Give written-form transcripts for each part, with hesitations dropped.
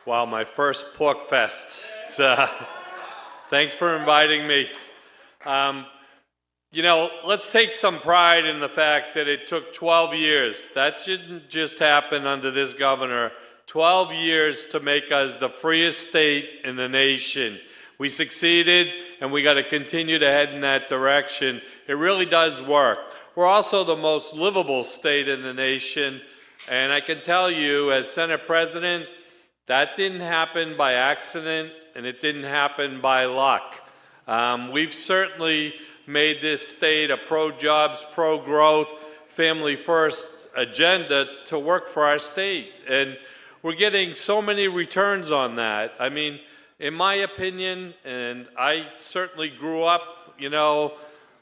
Wow, my first PorcFest. Thanks for inviting me. Let's take some pride in the fact that it took 12 years. That didn't just happen under this governor. 12 years to make us the freest state in the nation. We succeeded, and we got to continue to head in that direction. It really does work. We're also the most livable state in the nation, and I can tell you, as Senate President, that didn't happen by accident, and it didn't happen by luck. We've certainly made this state a pro-jobs, pro-growth, family-first agenda to work for our state. And we're getting so many returns on that. I mean, in my opinion, and I certainly grew up,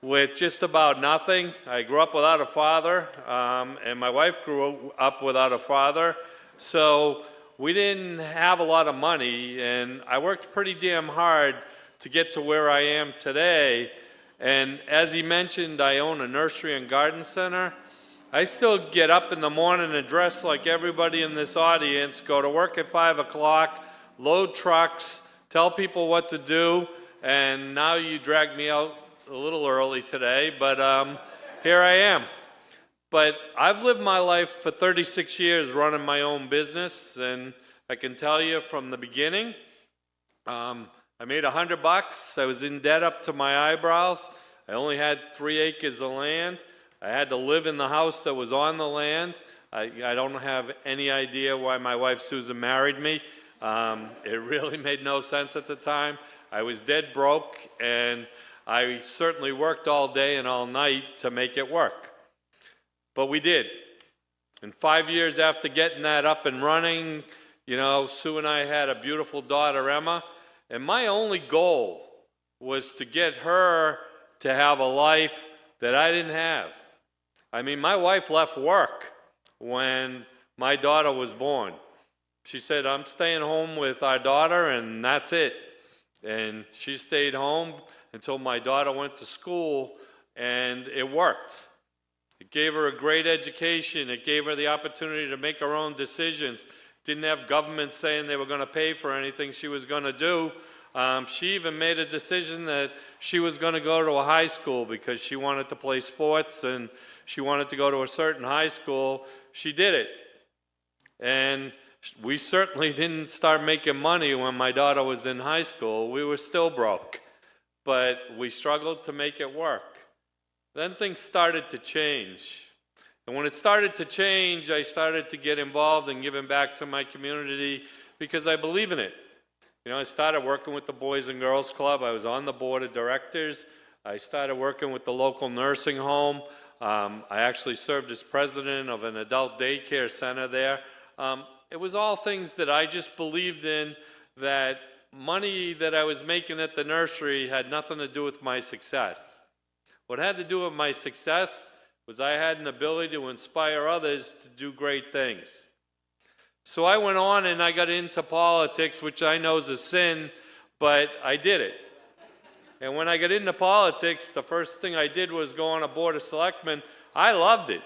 with just about nothing. I grew up without a father, and my wife grew up without a father. So we didn't have a lot of money, and I worked pretty damn hard to get to where I am today. And as he mentioned, I own a nursery and garden center. I still get up in the morning and dress like everybody in this audience, go to work at 5 o'clock, load trucks, tell people what to do, and now you drag me out a little early today, but here I am. But I've lived my life for 36 years running my own business, and I can tell you from the beginning, I made $100. I was in debt up to my eyebrows. I only had 3 acres of land. I had to live in the house that was on the land. I don't have any idea why my wife Susan married me. It really made no sense at the time. I was dead broke, and I certainly worked all day and all night to make it work. But we did. And 5 years after getting that up and running, Sue and I had a beautiful daughter, Emma, and my only goal was to get her to have a life that I didn't have. I mean, my wife left work when my daughter was born. She said, I'm staying home with our daughter, and that's it. And she stayed home until my daughter went to school, and it worked. It gave her a great education. It gave her the opportunity to make her own decisions. Didn't have government saying they were going to pay for anything she was going to do. She even made a decision that she was going to go to a high school because she wanted to play sports and she wanted to go to a certain high school. She did it. And we certainly didn't start making money when my daughter was in high school. We were still broke. But we struggled to make it work. Then things started to change. And when it started to change, I started to get involved in giving back to my community because I believe in it. I started working with the Boys and Girls Club. I was on the board of directors. I started working with the local nursing home. I actually served as president of an adult daycare center there. It was all things that I just believed in, that money that I was making at the nursery had nothing to do with my success. What had to do with my success was I had an ability to inspire others to do great things. So I went on and I got into politics, which I know is a sin, but I did it. And when I got into politics, the first thing I did was go on a board of selectmen. I loved it.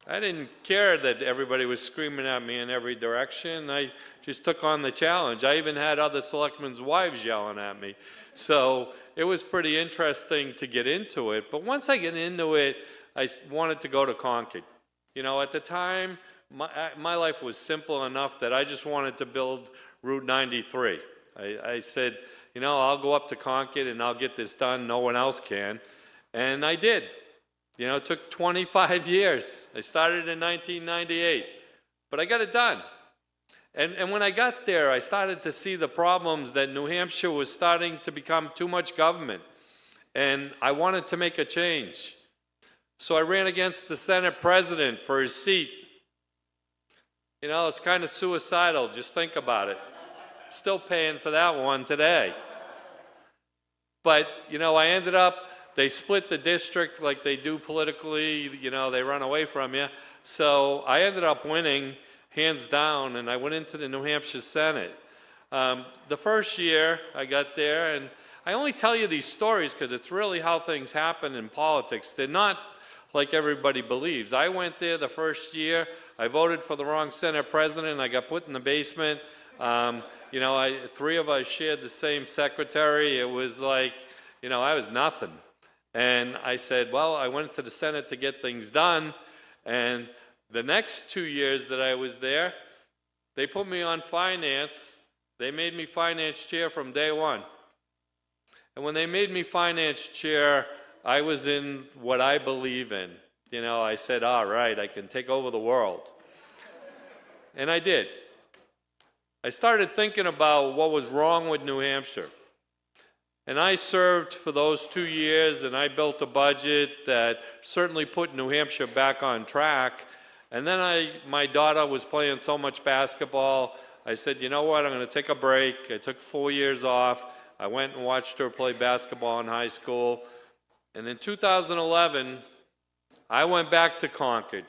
I didn't care that everybody was screaming at me in every direction. I just took on the challenge. I even had other selectmen's wives yelling at me. So it was pretty interesting to get into it. But once I get into it, I wanted to go to Concord. At the time, my life was simple enough that I just wanted to build Route 93. I said, I'll go up to Concord and I'll get this done. No one else can. And I did. It took 25 years. I started in 1998, but I got it done. And when I got there, I started to see the problems that New Hampshire was starting to become too much government. And I wanted to make a change. So I ran against the Senate president for his seat. It's kind of suicidal. Just think about it. Still paying for that one today. But, I ended up, they split the district like they do politically, they run away from you. So I ended up winning, hands down, and I went into the New Hampshire Senate. The first year I got there, and I only tell you these stories because it's really how things happen in politics. They're not like everybody believes. I went there the first year. I voted for the wrong Senate president. I got put in the basement. Three of us shared the same secretary. It was like, I was nothing. And I said, well, I went to the Senate to get things done. And the next 2 years that I was there, they put me on finance. They made me finance chair from day one. And when they made me finance chair, I was in what I believe in. I said, all right, I can take over the world. And I did. I started thinking about what was wrong with New Hampshire. And I served for those 2 years, and I built a budget that certainly put New Hampshire back on track. And then my daughter was playing so much basketball, I said, you know what, I'm going to take a break. I took 4 years off. I went and watched her play basketball in high school. And in 2011, I went back to Concord.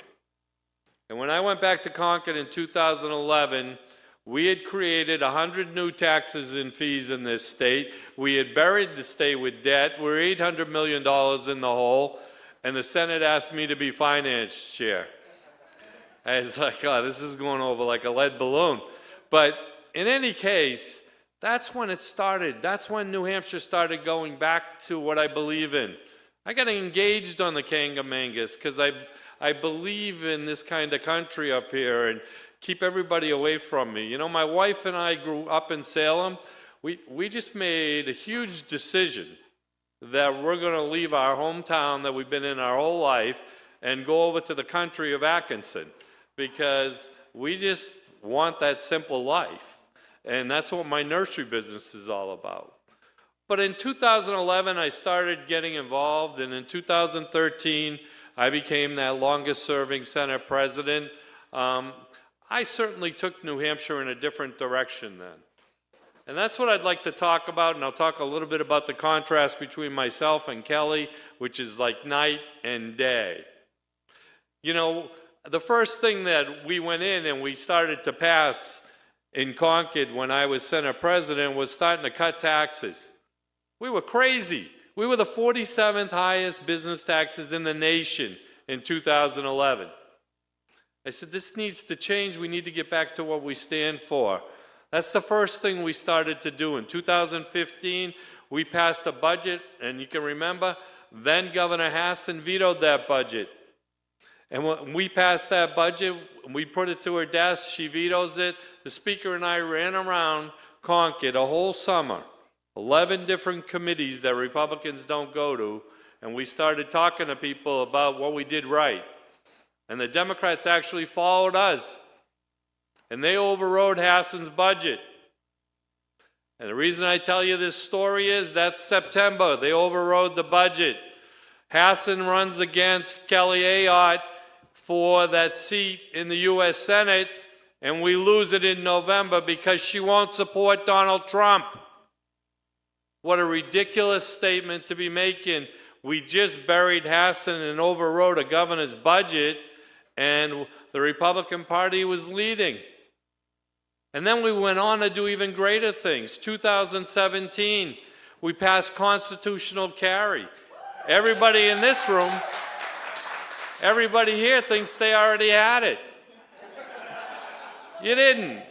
And when I went back to Concord in 2011, we had created 100 new taxes and fees in this state. We had buried the state with debt. We're $800 million in the hole. And the Senate asked me to be finance chair. I was like, oh, this is going over like a lead balloon. But in any case, that's when it started. That's when New Hampshire started going back to what I believe in. I got engaged on the Kangamangas because I believe in this kind of country up here and keep everybody away from me. My wife and I grew up in Salem. We just made a huge decision that we're going to leave our hometown that we've been in our whole life and go over to the country of Atkinson because we just want that simple life. And that's what my nursery business is all about. But in 2011, I started getting involved, and in 2013, I became that longest-serving Senate president. I certainly took New Hampshire in a different direction then. And that's what I'd like to talk about, and I'll talk a little bit about the contrast between myself and Kelly, which is like night and day. The first thing that we went in and we started to pass in Concord when I was Senate president was starting to cut taxes. We were crazy. We were the 47th highest business taxes in the nation in 2011. I said, this needs to change. We need to get back to what we stand for. That's the first thing we started to do. In 2015, we passed a budget, and you can remember, then Governor Hassan vetoed that budget. And when we passed that budget, we put it to her desk, she vetoes it. The Speaker and I ran around Concord a whole summer, 11 different committees that Republicans don't go to, and we started talking to people about what we did right. And the Democrats actually followed us. And they overrode Hassan's budget. And the reason I tell you this story is that's September. They overrode the budget. Hassan runs against Kelly Ayotte for that seat in the U.S. Senate, and we lose it in November because she won't support Donald Trump. What a ridiculous statement to be making. We just buried Hassan and overrode a governor's budget, and the Republican Party was leading. And then we went on to do even greater things. 2017, we passed constitutional carry. Everybody in this room, everybody here thinks they already had it. You didn't.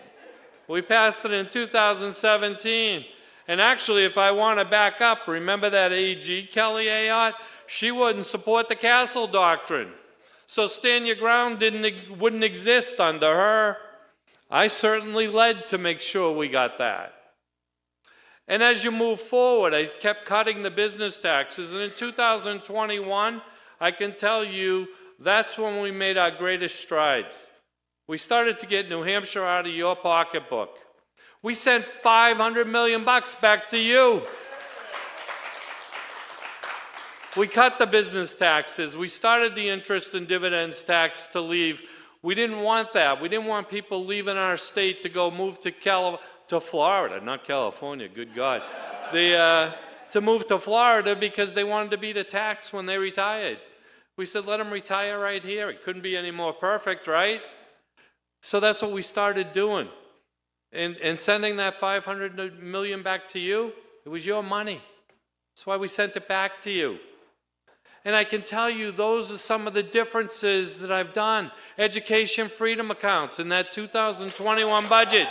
We passed it in 2017. And actually, if I want to back up, remember that AG, Kelly Ayotte? She wouldn't support the Castle Doctrine. So stand your ground wouldn't exist under her. I certainly led to make sure we got that. And as you move forward, I kept cutting the business taxes. And in 2021, I can tell you that's when we made our greatest strides. We started to get New Hampshire out of your pocketbook. We sent $500 million back to you. We cut the business taxes. We started the interest and dividends tax to leave. We didn't want that. We didn't want people leaving our state to go move to Florida, not California, good God. To move to Florida because they wanted to beat a tax when they retired. We said, let them retire right here. It couldn't be any more perfect, right? So that's what we started doing. And sending that $500 million back to you, it was your money. That's why we sent it back to you. And I can tell you those are some of the differences that I've done. Education freedom accounts in that 2021 budget.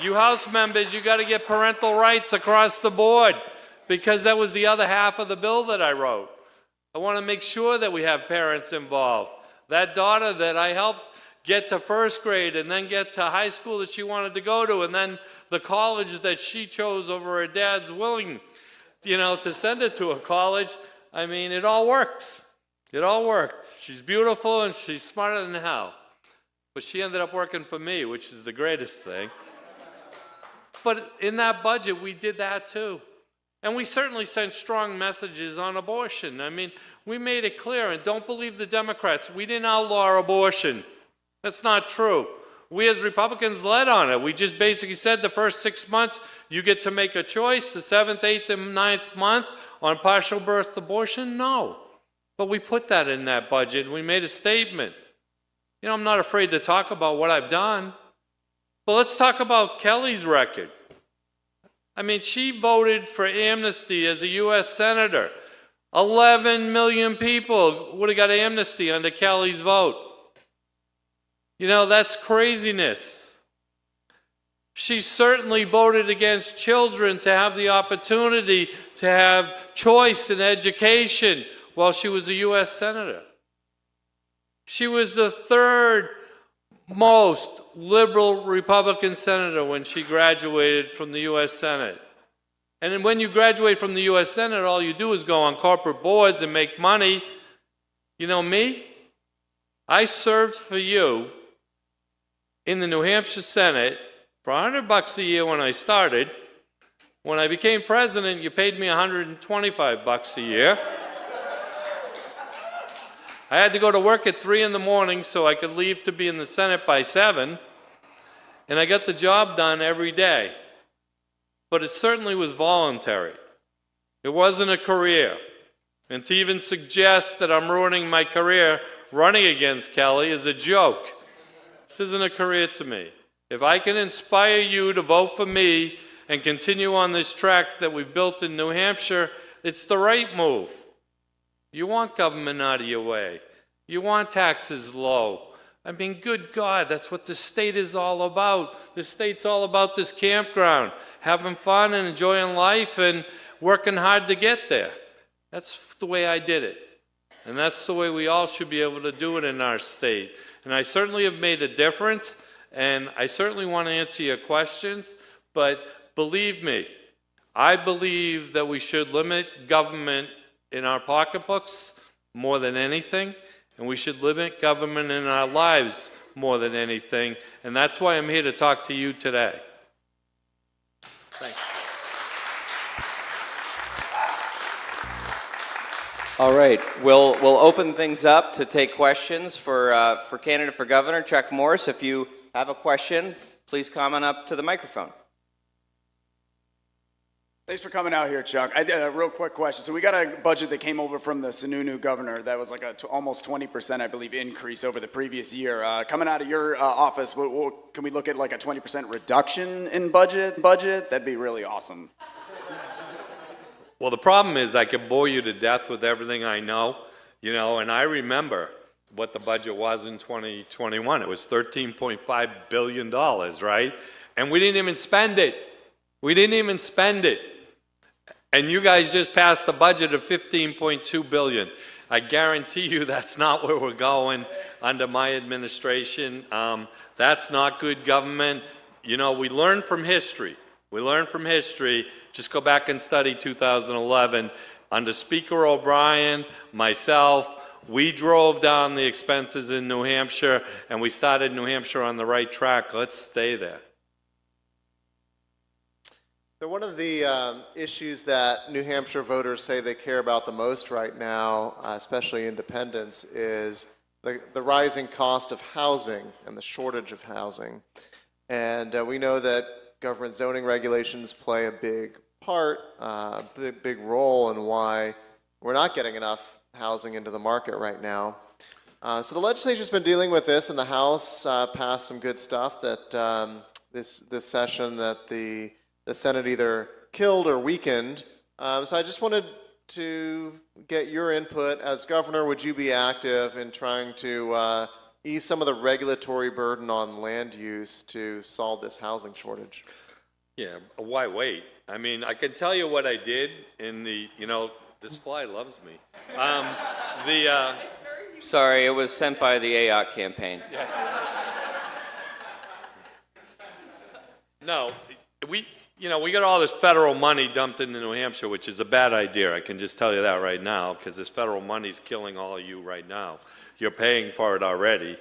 You House members, you got to get parental rights across the board, because that was the other half of the bill that I wrote. I want to make sure that we have parents involved. That daughter that I helped get to first grade and then get to high school that she wanted to go to, and then the college that she chose over her dad's willing, to send her to a college. I mean, it all worked. It all worked. She's beautiful and she's smarter than hell. But she ended up working for me, which is the greatest thing. But in that budget, we did that too. And we certainly sent strong messages on abortion. I mean, we made it clear, and don't believe the Democrats. We didn't outlaw abortion. That's not true. We as Republicans led on it. We just basically said the first 6 months, you get to make a choice. The 7th, 8th, and 9th month on partial birth abortion, no. But we put that in that budget, and we made a statement. I'm not afraid to talk about what I've done. But let's talk about Kelly's record. I mean, she voted for amnesty as a U.S. Senator. 11 million people would have got amnesty under Kelly's vote. That's craziness. She certainly voted against children to have the opportunity to have choice in education while she was a U.S. Senator. She was the third most liberal Republican senator when she graduated from the U.S. Senate. And then when you graduate from the U.S. Senate, all you do is go on corporate boards and make money. You know me? I served for you in the New Hampshire Senate for $100 a year when I started. When I became president, you paid me $125 a year. I had to go to work at 3 in the morning so I could leave to be in the Senate by 7, and I got the job done every day. But it certainly was voluntary. It wasn't a career. And to even suggest that I'm ruining my career running against Kelly is a joke. This isn't a career to me. If I can inspire you to vote for me and continue on this track that we've built in New Hampshire, it's the right move. You want government out of your way. You want taxes low. I mean, good God, that's what the state is all about. The state's all about this campground, having fun and enjoying life and working hard to get there. That's the way I did it. And that's the way we all should be able to do it in our state. And I certainly have made a difference, and I certainly want to answer your questions, but believe me, I believe that we should limit government in our pocketbooks more than anything, and we should limit government in our lives more than anything, and that's why I'm here to talk to you today. Thanks. All right, we'll open things up to take questions for candidate for governor, Chuck Morse. If you have a question, please come on up to the microphone. Thanks for coming out here, Chuck. I did a real quick question. So we got a budget that came over from the Sununu governor that was like almost 20%, I believe, increase over the previous year. Coming out of your office, can we look at like a 20% reduction in budget? That'd be really awesome. Well, the problem is I could bore you to death with everything I know, and I remember what the budget was in 2021. It was $13.5 billion, right? And we didn't even spend it. We didn't even spend it. And you guys just passed a budget of $15.2 billion. I guarantee you that's not where we're going under my administration. That's not good government. We learn from history. We learn from history. Just go back and study 2011. Under Speaker O'Brien, myself, we drove down the expenses in New Hampshire, and we started New Hampshire on the right track. Let's stay there. So one of the issues that New Hampshire voters say they care about the most right now, especially independents, is the rising cost of housing and the shortage of housing. And we know that government zoning regulations play a big part, big role in why we're not getting enough housing into the market right now. So the legislature's been dealing with this, and the House passed some good stuff that this session that the Senate either killed or weakened. So I just wanted to get your input. As governor, would you be active in trying to ease some of the regulatory burden on land use to solve this housing shortage? Yeah, why wait? I mean, I can tell you what I did in the, this fly loves me. Sorry, it was sent by the AOC campaign. No, we got all this federal money dumped into New Hampshire, which is a bad idea. I can just tell you that right now, because this federal money's killing all of you right now. You're paying for it already,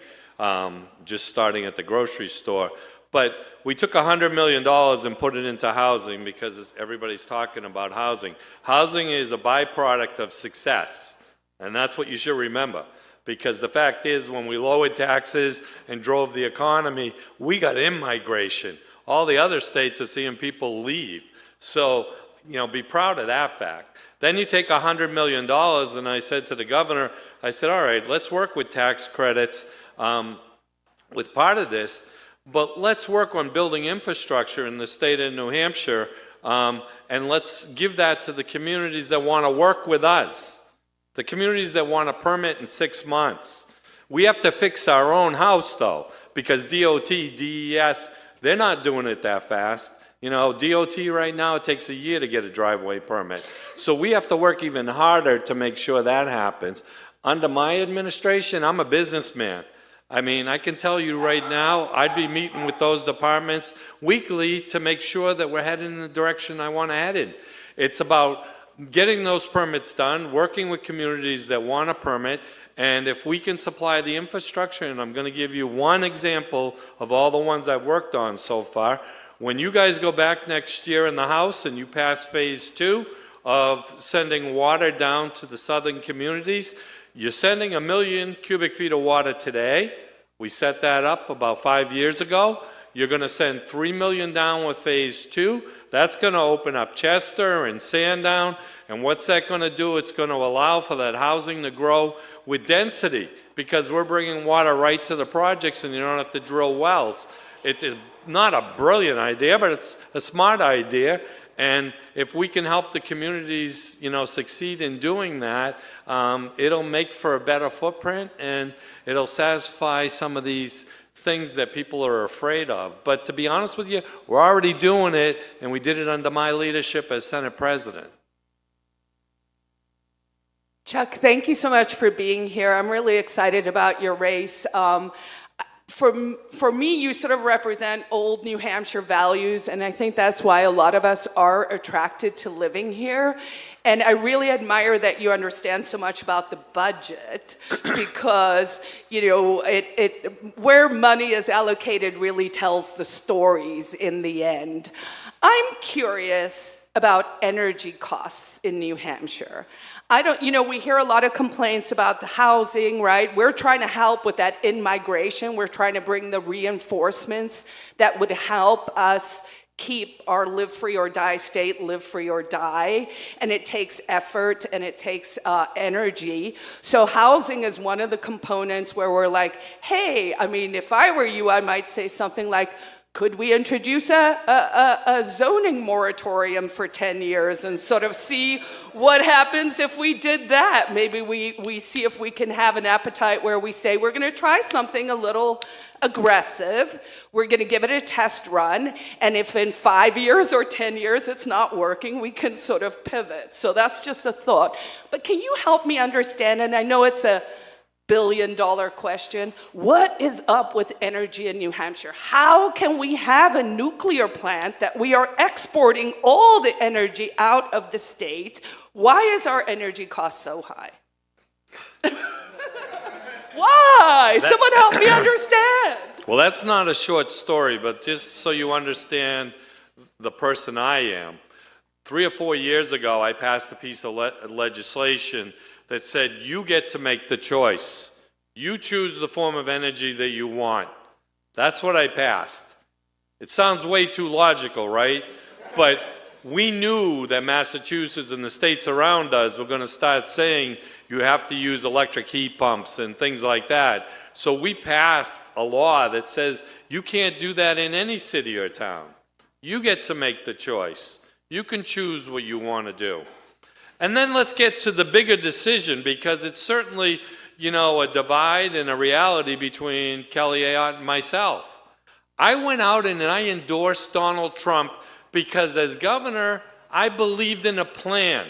just starting at the grocery store. But we took $100 million and put it into housing because everybody's talking about housing. Housing is a byproduct of success, and that's what you should remember. Because the fact is, when we lowered taxes and drove the economy, we got in-migration. All the other states are seeing people leave. So, be proud of that fact. Then you take $100 million, and I said to the governor, I said, all right, let's work with tax credits with part of this, but let's work on building infrastructure in the state of New Hampshire, and let's give that to the communities that want to work with us, the communities that want a permit in 6 months. We have to fix our own house, though, because DOT, DES, they're not doing it that fast. DOT right now, it takes a year to get a driveway permit. So we have to work even harder to make sure that happens. Under my administration, I'm a businessman. I mean, I can tell you right now, I'd be meeting with those departments weekly to make sure that we're heading in the direction I want to head in. It's about getting those permits done, working with communities that want a permit, and if we can supply the infrastructure, and I'm going to give you one example of all the ones I've worked on so far. When you guys go back next year in the House and you pass phase 2 of sending water down to the southern communities, you're sending 1 million cubic feet of water today. We set that up about 5 years ago. You're going to send 3 million down with phase 2. That's going to open up Chester and Sandown. And what's that going to do? It's going to allow for that housing to grow with density, because we're bringing water right to the projects and you don't have to drill wells. It's not a brilliant idea, but it's a smart idea. And if we can help the communities, succeed in doing that, it'll make for a better footprint, and it'll satisfy some of these things that people are afraid of. But to be honest with you, we're already doing it, and we did it under my leadership as Senate President. Chuck, thank you so much for being here. I'm really excited about your race. For me, you sort of represent old New Hampshire values, and I think that's why a lot of us are attracted to living here. And I really admire that you understand so much about the budget, because where money is allocated really tells the stories in the end. I'm curious about energy costs in New Hampshire. We hear a lot of complaints about the housing, right? We're trying to help with that in-migration. We're trying to bring the reinforcements that would help us keep our live free or die state live free or die. And it takes effort and it takes energy. So housing is one of the components where we're like, hey, if I were you, I might say something like, could we introduce a zoning moratorium for 10 years and sort of see what happens if we did that? Maybe we see if we can have an appetite where we say, we're going to try something a little aggressive. We're going to give it a test run. And if in 5 years or 10 years it's not working, we can sort of pivot. So that's just a thought. But can you help me understand, and I know it's a billion-dollar question, what is up with energy in New Hampshire? How can we have a nuclear plant that we are exporting all the energy out of the state? Why is our energy cost so high? Why? Someone help me understand. Well, that's not a short story, but just so you understand the person I am. 3 or 4 years ago, I passed a piece of legislation that said you get to make the choice. You choose the form of energy that you want. That's what I passed. It sounds way too logical, right? But we knew that Massachusetts and the states around us were going to start saying you have to use electric heat pumps and things like that. So we passed a law that says you can't do that in any city or town. You get to make the choice. You can choose what you want to do. And then let's get to the bigger decision, because it's certainly, a divide and a reality between Kelly Ayotte and myself. I went out and I endorsed Donald Trump because as governor, I believed in a plan.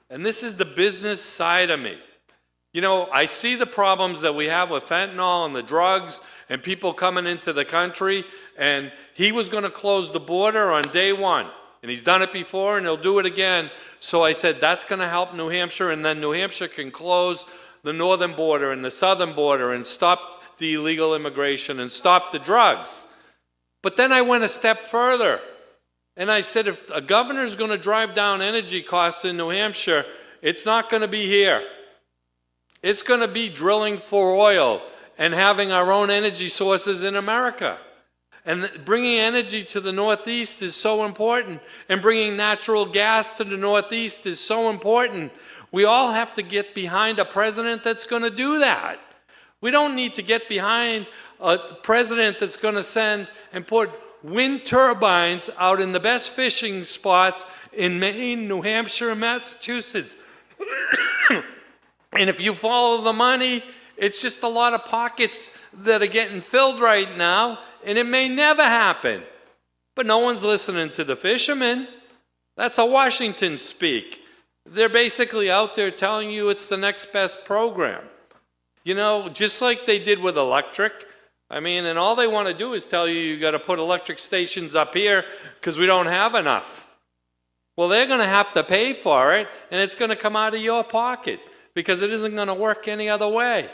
And this is the business side of me. I see the problems that we have with fentanyl and the drugs and people coming into the country, and he was going to close the border on day one. And he's done it before, and he'll do it again. So I said, that's going to help New Hampshire, and then New Hampshire can close the northern border and the southern border and stop the illegal immigration and stop the drugs. But then I went a step further, and I said, if a governor is going to drive down energy costs in New Hampshire, it's not going to be here. It's going to be drilling for oil and having our own energy sources in America. And bringing energy to the Northeast is so important, and bringing natural gas to the Northeast is so important. We all have to get behind a president that's going to do that. We don't need to get behind a president that's going to send and put wind turbines out in the best fishing spots in Maine, New Hampshire, and Massachusetts. And if you follow the money, it's just a lot of pockets that are getting filled right now, and it may never happen. But no one's listening to the fishermen. That's a Washington speak. They're basically out there telling you it's the next best program. Just like they did with electric. And all they want to do is tell you got to put electric stations up here because we don't have enough. Well, they're going to have to pay for it, and it's going to come out of your pocket because it isn't going to work any other way.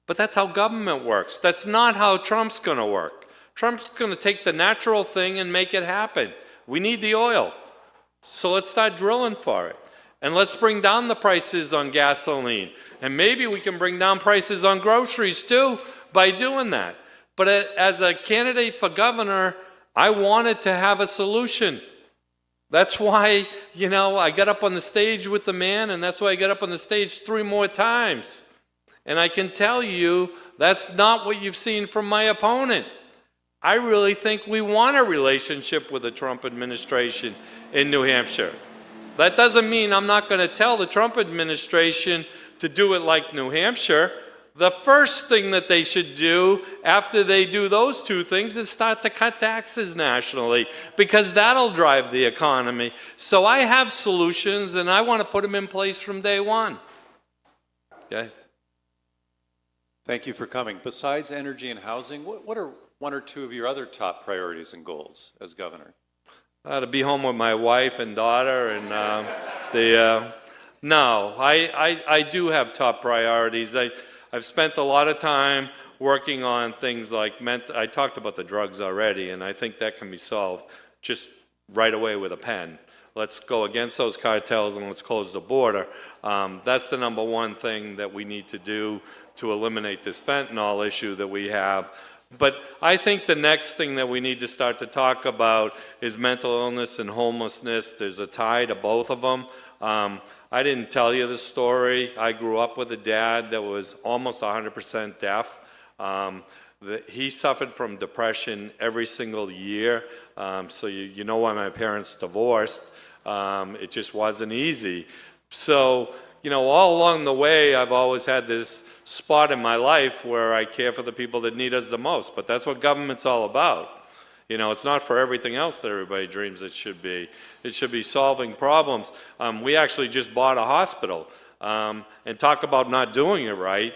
But that's how government works. That's not how Trump's going to work. Trump's going to take the natural thing and make it happen. We need the oil. So let's start drilling for it. And let's bring down the prices on gasoline. And maybe we can bring down prices on groceries too by doing that. But as a candidate for governor, I wanted to have a solution. That's why, I got up on the stage with the man, and that's why I got up on the stage 3 more times. And I can tell you, that's not what you've seen from my opponent. I really think we want a relationship with the Trump administration in New Hampshire. That doesn't mean I'm not going to tell the Trump administration to do it like New Hampshire. The first thing that they should do after they do those 2 things is start to cut taxes nationally, because that'll drive the economy. So I have solutions, and I want to put them in place from day one. Okay? Thank you for coming. Besides energy and housing, what are 1 or 2 of your other top priorities and goals as governor? To be home with my wife and daughter, and no, I do have top priorities. I've spent a lot of time working on things like I talked about the drugs already, and I think that can be solved just right away with a pen. Let's go against those cartels and let's close the border. That's the number one thing that we need to do to eliminate this fentanyl issue that we have. But I think the next thing that we need to start to talk about is mental illness and homelessness. There's a tie to both of them. I didn't tell you the story. I grew up with a dad that was almost 100% deaf. He suffered from depression every single year. So you know why my parents divorced. It just wasn't easy. So, all along the way, I've always had this spot in my life where I care for the people that need us the most. But that's what government's all about. It's not for everything else that everybody dreams it should be. It should be solving problems. We actually just bought a hospital. And talk about not doing it right.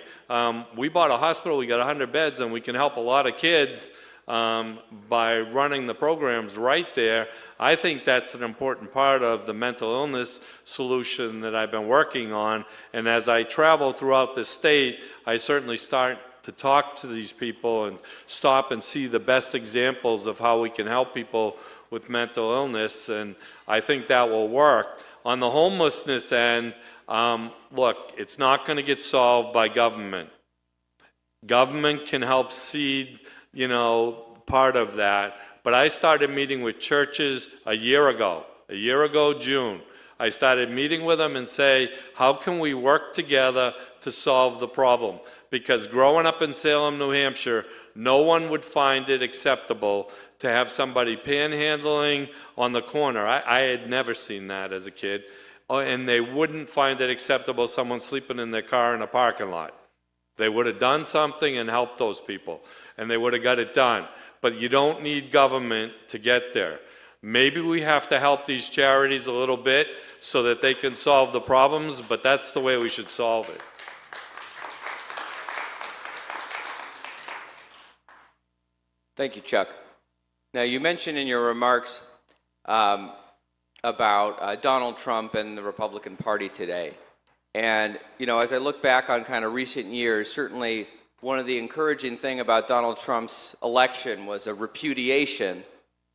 We bought a hospital, we got 100 beds, and we can help a lot of kids by running the programs right there. I think that's an important part of the mental illness solution that I've been working on. And as I travel throughout the state, I certainly start to talk to these people and stop and see the best examples of how we can help people with mental illness. And I think that will work. On the homelessness end, look, it's not going to get solved by government. Government can help seed, part of that. But I started meeting with churches a year ago, June. I started meeting with them and say, how can we work together to solve the problem? Because growing up in Salem, New Hampshire, no one would find it acceptable to have somebody panhandling on the corner. I had never seen that as a kid. And they wouldn't find it acceptable someone sleeping in their car in a parking lot. They would have done something and helped those people, and they would have got it done. But you don't need government to get there. Maybe we have to help these charities a little bit so that they can solve the problems, but that's the way we should solve it. Thank you, Chuck. Now, you mentioned in your remarks about Donald Trump and the Republican Party today. And, you know, as I look back on kind of recent years, certainly one of the encouraging thing about Donald Trump's election was a repudiation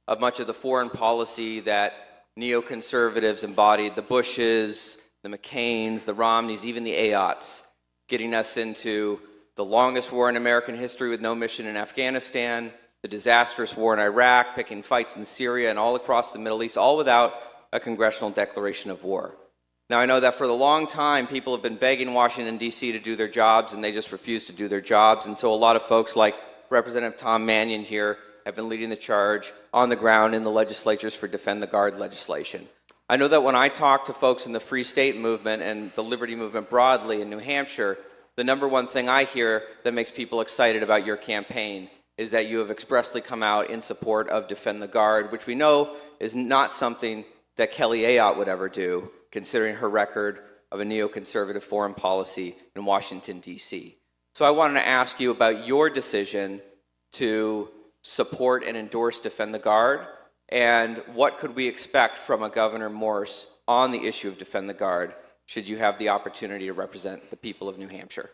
of much of the foreign policy that neoconservatives embodied, the Bushes, the McCains, the Romneys, even the Ayottes, getting us into the longest war in American history with no mission in Afghanistan, the disastrous war in Iraq, picking fights in Syria and all across the Middle East, all without a congressional declaration of war. Now, I know that for a long time, people have been begging Washington, D.C. to do their jobs, and they just refuse to do their jobs. And so a lot of folks like Representative Tom Mannion here have been leading the charge on the ground in the legislatures for Defend the Guard legislation. I know that when I talk to folks in the Free State movement and the Liberty movement broadly in New Hampshire, the number one thing I hear that makes people excited about your campaign is that you have expressly come out in support of Defend the Guard, which we know is not something that Kelly Ayotte would ever do, considering her record of a neoconservative foreign policy in Washington, D.C. So I wanted to ask you about your decision to support and endorse Defend the Guard, and what could we expect from a Governor Morse on the issue of Defend the Guard, should you have the opportunity to represent the people of New Hampshire?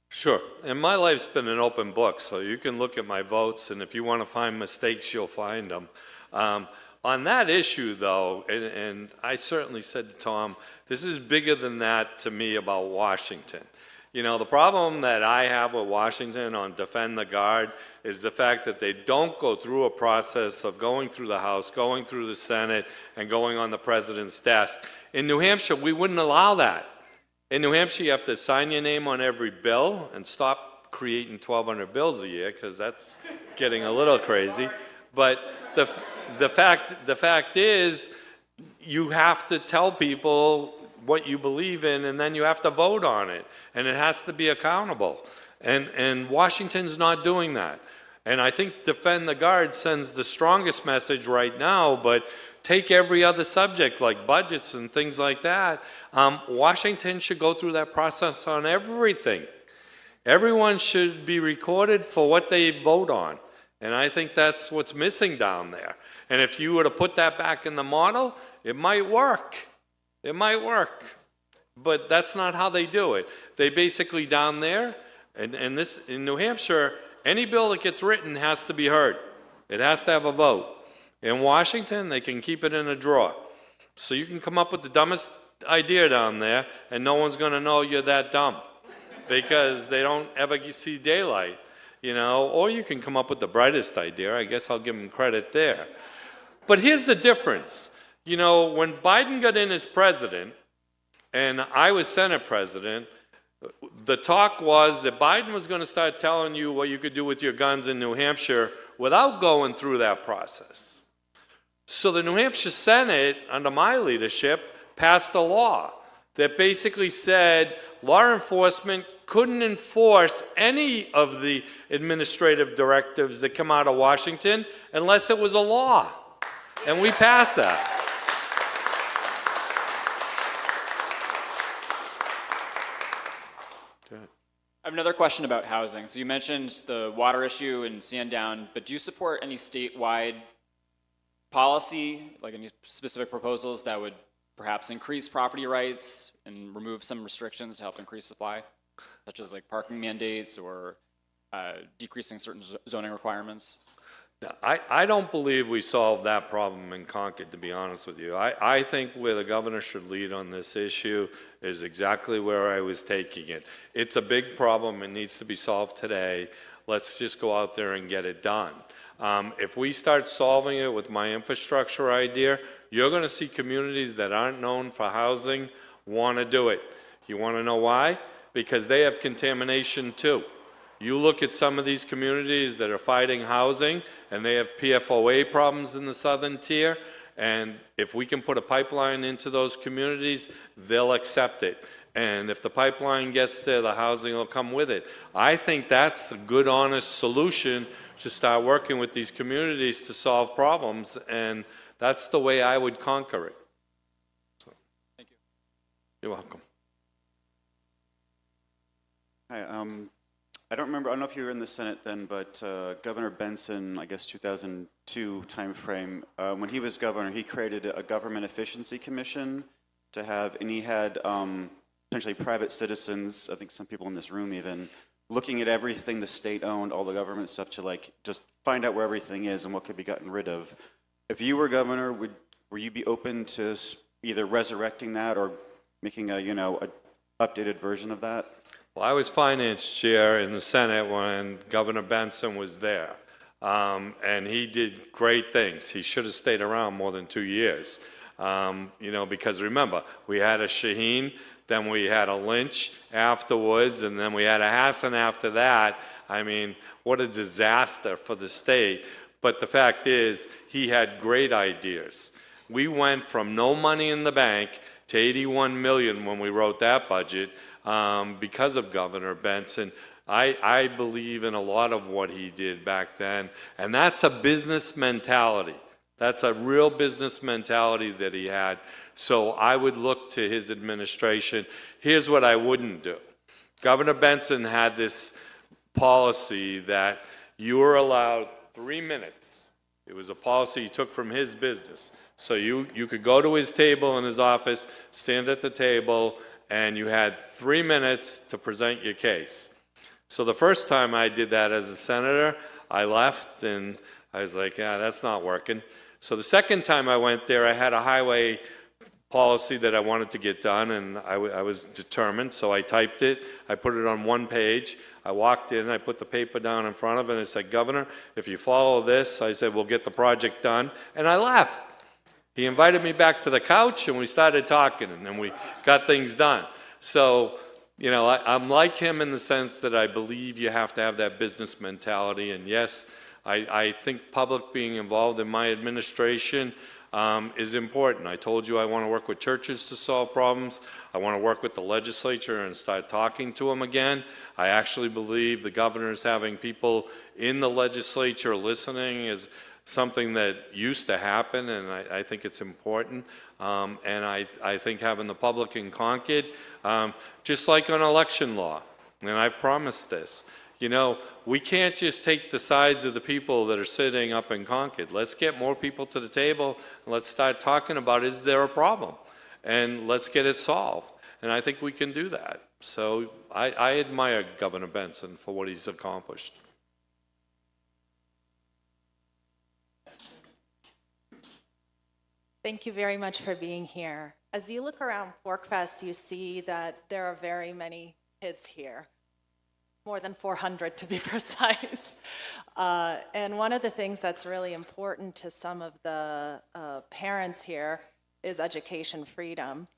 Sure. And my life's been an open book, so you can look at my votes, and if you want to find mistakes, you'll find them. On that issue, though, and I certainly said to Tom, this is bigger than that to me about Washington. You know, the problem that I have with Washington on Defend the Guard is the fact that they don't go through a process of going through the House, going through the Senate, and going on the president's desk. In New Hampshire, we wouldn't allow that. In New Hampshire, you have to sign your name on every bill and stop creating 1,200 bills a year, because that's getting a little crazy. But the fact is, you have to tell people what you believe in, and then you have to vote on it, and it has to be accountable. And Washington's not doing that. And I think Defend the Guard sends the strongest message right now, but take every other subject like budgets and things like that. Washington should go through that process on everything. Everyone should be recorded for what they vote on. And I think that's what's missing down there. And if you were to put that back in the model, it might work. It might work. But that's not how they do it. They basically down there, and this in New Hampshire, any bill that gets written has to be heard. It has to have a vote. In Washington, they can keep it in a drawer. So you can come up with the dumbest idea down there, and no one's going to know you're that dumb, because they don't ever see daylight, you know. Or you can come up with the brightest idea. I guess I'll give them credit there. But here's the difference. You know, when Biden got in as president, and I was Senate president, the talk was that Biden was going to start telling you what you could do with your guns in New Hampshire without going through that process. So the New Hampshire Senate, under my leadership, passed a law that basically said law enforcement couldn't enforce any of the administrative directives that come out of Washington unless it was a law. And we passed that. I have another question about housing. So you mentioned the water issue in Sandown, but do you support any statewide policy, like any specific proposals that would perhaps increase property rights and remove some restrictions to help increase supply, such as like parking mandates or decreasing certain zoning requirements? I don't believe we solved that problem in Concord, to be honest with you. I think where the governor should lead on this issue is exactly where I was taking it. It's a big problem. It needs to be solved today. Let's just go out there and get it done. If we start solving it with my infrastructure idea, you're going to see communities that aren't known for housing want to do it. You want to know why? Because they have contamination too. You look at some of these communities that are fighting housing, and they have PFOA problems in the southern tier, and if we can put a pipeline into those communities, they'll accept it. And if the pipeline gets there, the housing will come with it. I think that's a good, honest solution to start working with these communities to solve problems, and that's the way I would conquer it. So, Thank you. you're welcome. Hi, I don't know if you were in the Senate then, but Governor Benson, I guess 2002 timeframe, when he was governor, he created a government efficiency commission to have, and he had potentially private citizens, I think some people in this room even, looking at everything the state owned, all the government stuff, to like just find out where everything is and what could be gotten rid of. If you were governor, would you be open to either resurrecting that or making a updated version of that? Well, I was finance chair in the Senate when Governor Benson was there, and he did great things. He should have stayed around more than 2 years, because remember, we had a Shaheen, then we had a Lynch afterwards, and then we had a Hassan after that. I mean, what a disaster for the state. But the fact is, he had great ideas. We went from no money in the bank to 81 million when we wrote that budget. Because of Governor Benson. I believe in a lot of what he did back then, and that's a business mentality. That's a real business mentality that he had. So I would look to his administration. Here's what I wouldn't do. Governor Benson had this policy that you were allowed 3 minutes. It was a policy he took from his business. So you could go to his table in his office, stand at the table, and you had 3 minutes to present your case. So the first time I did that as a senator, I left and I was like, yeah, that's not working. So the second time I went there, I had a highway policy that I wanted to get done, and I was determined, so I typed it, I put it on 1 page, I walked in, I put the paper down in front of it, and I said, Governor, if you follow this, I said, we'll get the project done, and I left. He invited me back to the couch, and we started talking, and then we got things done. So, I'm like him in the sense that I believe you have to have that business mentality, and yes, I think public being involved in my administration is important. I told you I want to work with churches to solve problems. I want to work with the legislature and start talking to them again. I actually believe the governor's having people in the legislature listening is something that used to happen, and I think it's important. And I think having the public in Concord, just like on election law, and I've promised this, we can't just take the sides of the people that are sitting up in Concord. Let's get more people to the table, and let's start talking about, is there a problem? And let's get it solved. And I think we can do that. So I admire Governor Benson for what he's accomplished. Thank you very much for being here. As you look around PorcFest, you see that there are very many kids here, more than 400 to be precise. And one of the things that's really important to some of the parents here is education freedom.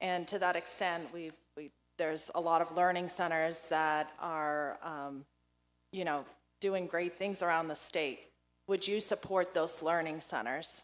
And to that extent, there's a lot of learning centers that are, doing great things around the state. Would you support those learning centers?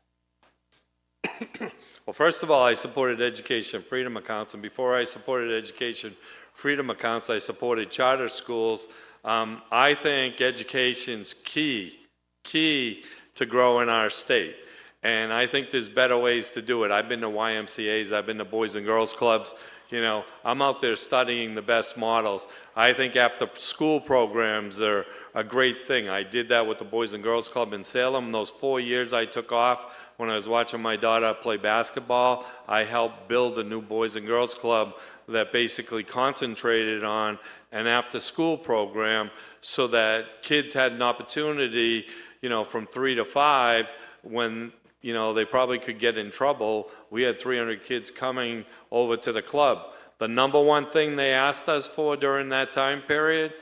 Well, first of all, I supported education freedom accounts, and before I supported education freedom accounts, I supported charter schools. I think education's key to grow in our state, and I think there's better ways to do it. I've been to YMCA's, I've been to Boys and Girls Clubs. I'm out there studying the best models. I think after school programs are a great thing. I did that with the Boys and Girls Club in Salem. Those 4 years I took off when I was watching my daughter play basketball, I helped build a new Boys and Girls Club that basically concentrated on an after-school program so that kids had an opportunity, from 3 to 5 when they probably could get in trouble. We had 300 kids coming over to the club. The number one thing they asked us for during that time period,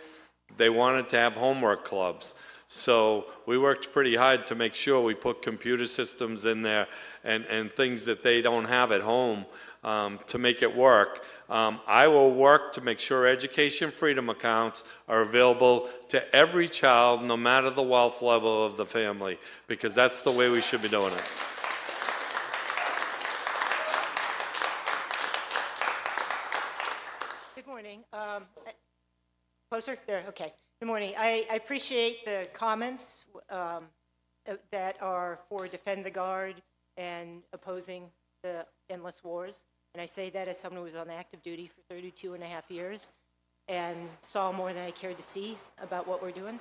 they wanted to have homework clubs. So we worked pretty hard to make sure we put computer systems in there and things that they don't have at home to make it work. I will work to make sure education freedom accounts are available to every child, no matter the wealth level of the family, because that's the way we should be doing it. closer? There, okay. Good morning. I appreciate the comments that are for defend the guard and opposing the endless wars. And I say that as someone who was on active duty for 32 and a half years and saw more than I cared to see about what we're doing.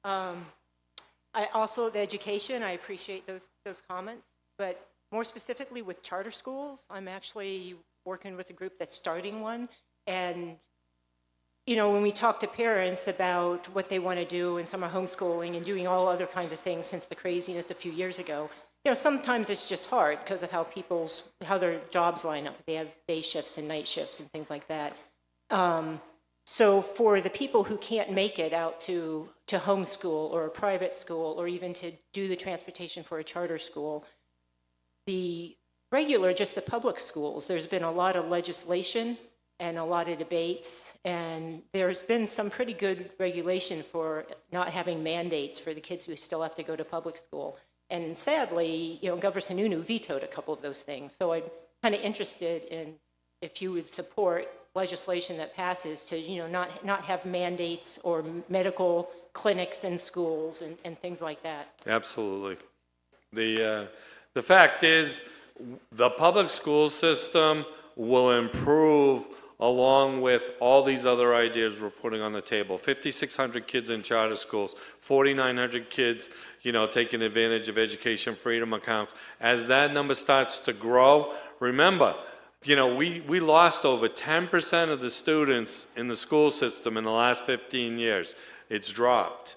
I also, the education, I appreciate those comments, but more specifically with charter schools, I'm actually working with a group that's starting one. And, you know, when we talk to parents about what they want to do in summer homeschooling and doing all other kinds of things since the craziness a few years ago, you know, sometimes it's just hard because of how their jobs line up. They have day shifts and night shifts and things like that. So for the people who can't make it out to homeschool or a private school or even to do the transportation for a charter school, the public schools, there's been a lot of legislation and a lot of debates, and there's been some pretty good regulation for not having mandates for the kids who still have to go to public school. And sadly, you know, Governor Sununu vetoed a couple of those things. So I'm kind of interested in if you would support legislation that passes to, you know, not have mandates or medical clinics in schools and things like that. Absolutely. The fact is, the public school system will improve along with all these other ideas we're putting on the table. 5,600 kids in charter schools, 4,900 kids, you know, taking advantage of education freedom accounts. As that number starts to grow, remember, you know, we lost over 10% of the students in the school system in the last 15 years. It's dropped.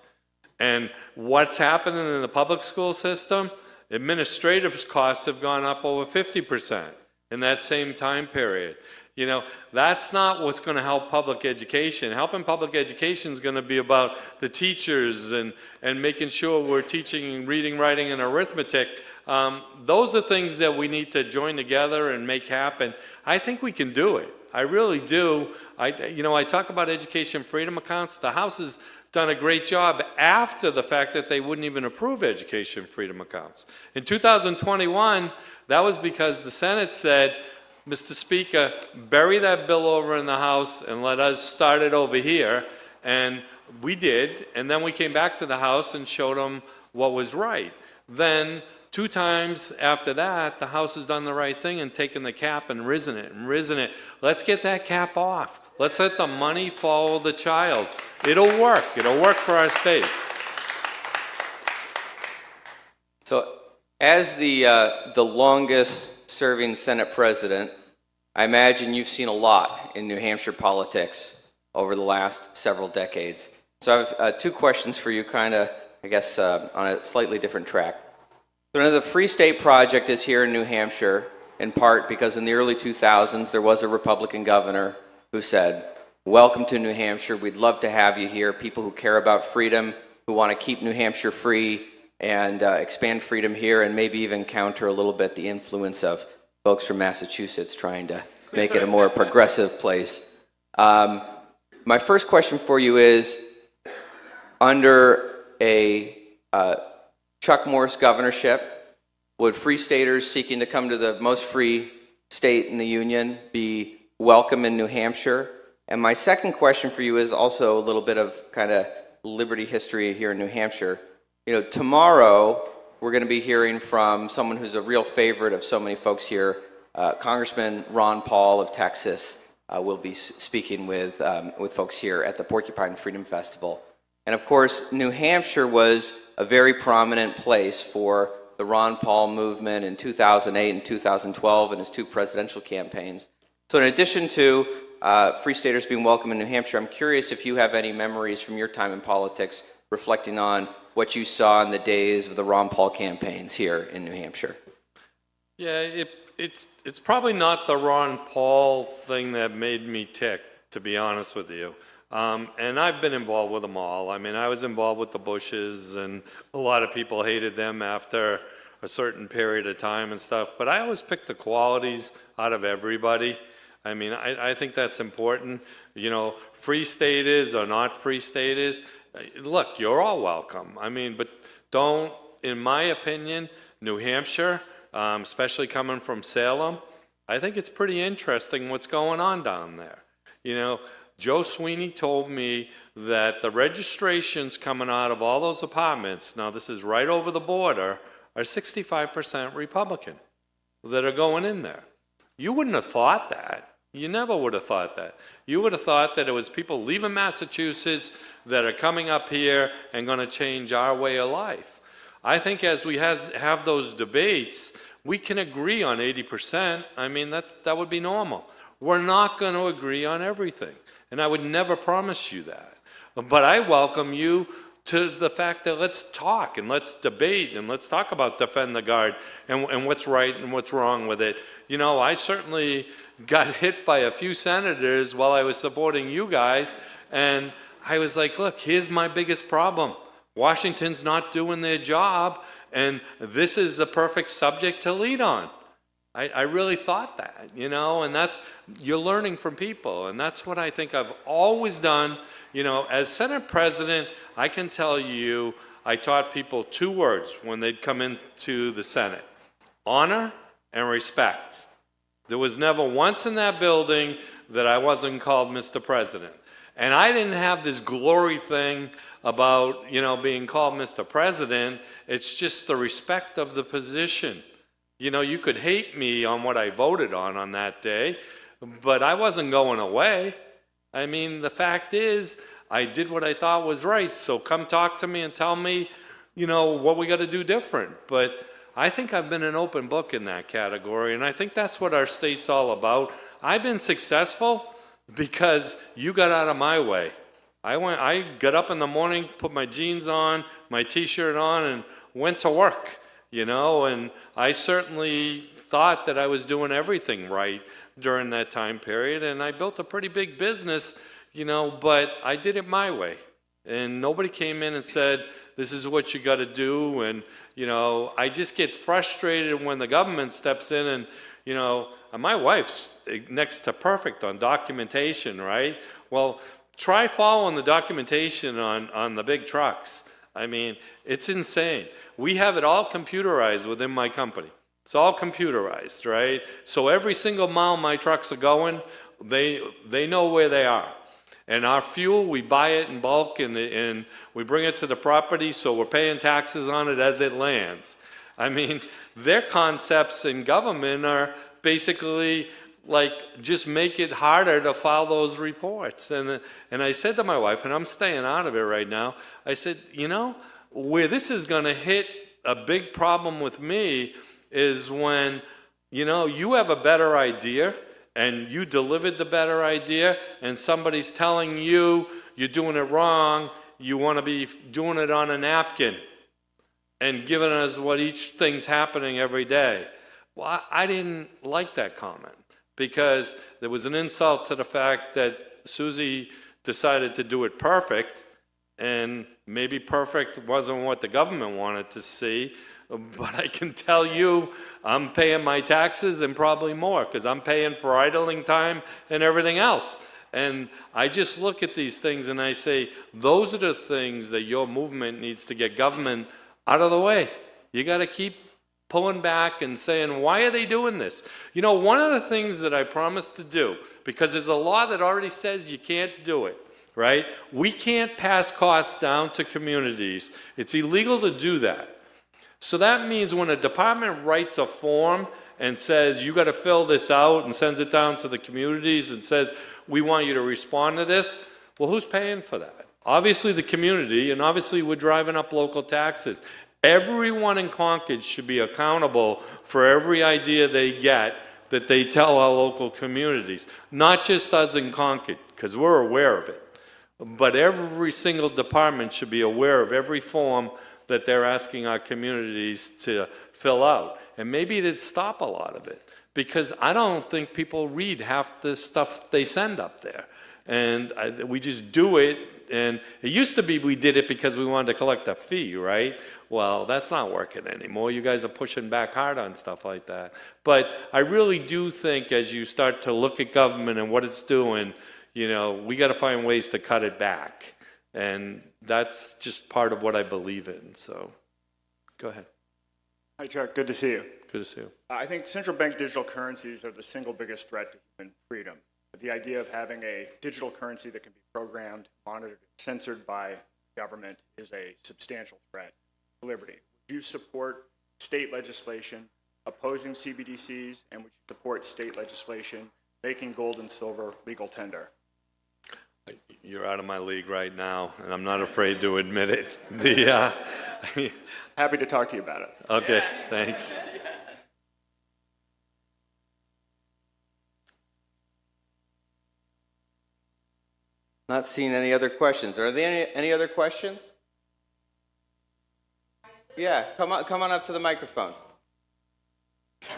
And what's happening in the public school system? Administrative costs have gone up over 50% in that same time period. You know, that's not what's going to help public education. Helping public education is going to be about the teachers and making sure we're teaching reading, writing, and arithmetic. Those are things that we need to join together and make happen. I think we can do it. I really do. I talk about education freedom accounts. The House has done a great job after the fact that they wouldn't even approve education freedom accounts. In 2021, that was because the Senate said, Mr. Speaker, bury that bill over in the House and let us start it over here. And we did, and then we came back to the House and showed them what was right. Then 2 times after that, the House has done the right thing and taken the cap and risen it. Let's get that cap off. Let's let the money follow the child. It'll work. It'll work for our state. So, as the longest serving Senate president, I imagine you've seen a lot in New Hampshire politics over the last several decades. So I have 2 questions for you, kind of, I guess, on a slightly different track. So the Free State Project is here in New Hampshire, in part because in the early 2000s, there was a Republican governor who said, welcome to New Hampshire, we'd love to have you here, people who care about freedom, who want to keep New Hampshire free, and expand freedom here and maybe even counter a little bit the influence of folks from Massachusetts trying to make it a more progressive place. My first question for you is, under a Chuck Morse governorship, would Free Staters seeking to come to the most free state in the Union be welcome in New Hampshire? And my second question for you is also a little bit of kind of liberty history here in New Hampshire. You know, tomorrow we're going to be hearing from someone who's a real favorite of so many folks here. Congressman Ron Paul of Texas will be speaking with folks here at the Porcupine Freedom Festival. And of course, New Hampshire was a very prominent place for the Ron Paul movement in 2008 and 2012 in his 2 presidential campaigns. So in addition to Free Staters being welcome in New Hampshire, I'm curious if you have any memories from your time in politics reflecting on what you saw in the days of the Ron Paul campaigns here in New Hampshire. Yeah, it's probably not the Ron Paul thing that made me tick, to be honest with you. And I've been involved with them all. I mean, I was involved with the Bushes, and a lot of people hated them after a certain period of time and stuff. But I always pick the qualities out of everybody. I mean, I think that's important. You know, free staters or not free staters, look, you're all welcome. I mean, but don't, in my opinion, New Hampshire, especially coming from Salem, I think it's pretty interesting what's going on down there. You know, Joe Sweeney told me that the registrations coming out of all those apartments, now this is right over the border, are 65% Republican that are going in there. You wouldn't have thought that. You never would have thought that. You would have thought that it was people leaving Massachusetts that are coming up here and going to change our way of life. I think as we have those debates, we can agree on 80%. I mean, that would be normal. We're not going to agree on everything, and I would never promise you that. But I welcome you to the fact that let's talk and let's debate and let's talk about defend the guard and what's right and what's wrong with it. You know, I certainly got hit by a few senators while I was supporting you guys, and I was like, look, here's my biggest problem. Washington's not doing their job, and this is the perfect subject to lead on. I really thought that, you know, and that's, you're learning from people, and that's what I think I've always done. You know, as Senate President, I can tell you, I taught people 2 words when they'd come into the Senate: honor and respect. There was never once in that building that I wasn't called Mr. President. And I didn't have this glory thing about, you know, being called Mr. President. It's just the respect of the position. You know, you could hate me on what I voted on that day, but I wasn't going away. I mean, the fact is, I did what I thought was right. So come talk to me and tell me, you know, what we got to do different. But I think I've been an open book in that category, and I think that's what our state's all about. I've been successful because you got out of my way. I got up in the morning, put my jeans on, my t-shirt on, and went to work, you know, and I certainly thought that I was doing everything right during that time period, and I built a pretty big business, you know, but I did it my way. And nobody came in and said, this is what you got to do. And, you know, I just get frustrated when the government steps in and, you know, my wife's next to perfect on documentation, right? Well, try following the documentation on the big trucks. I mean, it's insane. We have it all computerized within my company. It's all computerized, right? So every single mile my trucks are going, they know where they are. And our fuel, we buy it in bulk and we bring it to the property, so we're paying taxes on it as it lands. I mean, their concepts in government are basically like just make it harder to file those reports. And I said to my wife, and I'm staying out of it right now, I said, you know, where this is going to hit a big problem with me is when, you know, you have a better idea and you delivered the better idea and somebody's telling you you're doing it wrong, you want to be doing it on a napkin and giving us what each thing's happening every day. Well, I didn't like that comment because there was an insult to the fact that Susie decided to do it perfect, and maybe perfect wasn't what the government wanted to see. But I can tell you, I'm paying my taxes and probably more because I'm paying for idling time and everything else. And I just look at these things and I say, those are the things that your movement needs to get government out of the way. You got to keep pulling back and saying, why are they doing this? You know, one of the things that I promised to do, because there's a law that already says you can't do it, right? We can't pass costs down to communities. It's illegal to do that. So that means when a department writes a form and says, you got to fill this out and sends it down to the communities and says, we want you to respond to this, well, who's paying for that? Obviously the community, and obviously we're driving up local taxes. Everyone in Concord should be accountable for every idea they get that they tell our local communities. Not just us in Concord, because we're aware of it, but every single department should be aware of every form that they're asking our communities to fill out. And maybe it'd stop a lot of it, because I don't think people read half the stuff they send up there. And we just do it, and it used to be we did it because we wanted to collect a fee, right? Well, that's not working anymore. You guys are pushing back hard on stuff like that. But I really do think as you start to look at government and what it's doing, you know, we got to find ways to cut it back. And that's just part of what I believe in. So go ahead. Hi, Chuck. Good to see you. Good to see you. I think central bank digital currencies are the single biggest threat to human freedom. The idea of having a digital currency that can be programmed, monitored, censored by government is a substantial threat to liberty. Would you support state legislation opposing CBDCs, and would you support state legislation making gold and silver legal tender? You're out of my league right now, and I'm not afraid to admit it. Happy to talk to you about it. Okay, thanks. Not seeing any other questions. Are there any other questions? Yeah, come on up to the microphone.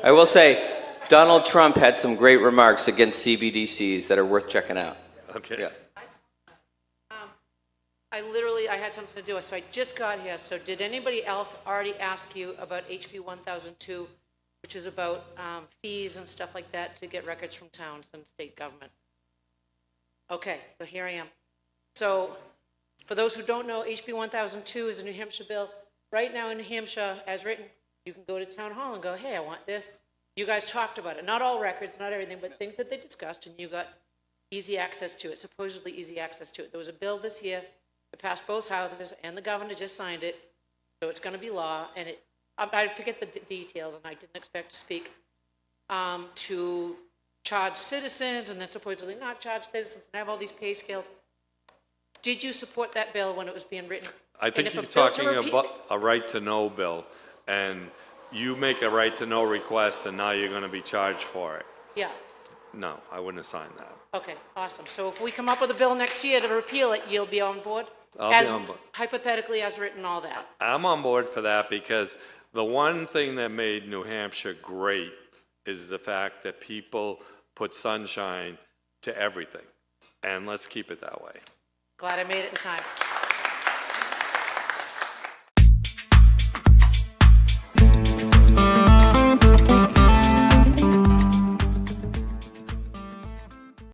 I will say, Donald Trump had some great remarks against CBDCs that are worth checking out. Okay. Yeah. I had something to do, so I just got here. So did anybody else already ask you about HB 1002, which is about fees and stuff like that to get records from towns and state government? Okay, so here I am. So for those who don't know, HB 1002 is a New Hampshire bill. Right now in New Hampshire, as written, you can go to town hall and go, hey, I want this. You guys talked about it. Not all records, not everything, but things that they discussed, and you got easy access to it, supposedly easy access to it. There was a bill this year that passed both houses, and the governor just signed it, so it's going to be law, and I forget the details, and I didn't expect to speak, to charge citizens and then supposedly not charge citizens and have all these pay scales. Did you support that bill when it was being written? I think you're talking about a right-to-know bill, and you make a right-to-know request, and now you're going to be charged for it. Yeah. No, I wouldn't have signed that. Okay, awesome. So if we come up with a bill next year to repeal it, you'll be on board? I'll be on board. Hypothetically, as written, all that. I'm on board for that because the one thing that made New Hampshire great is the fact that people put sunshine to everything. And let's keep it that way. Glad I made it in time.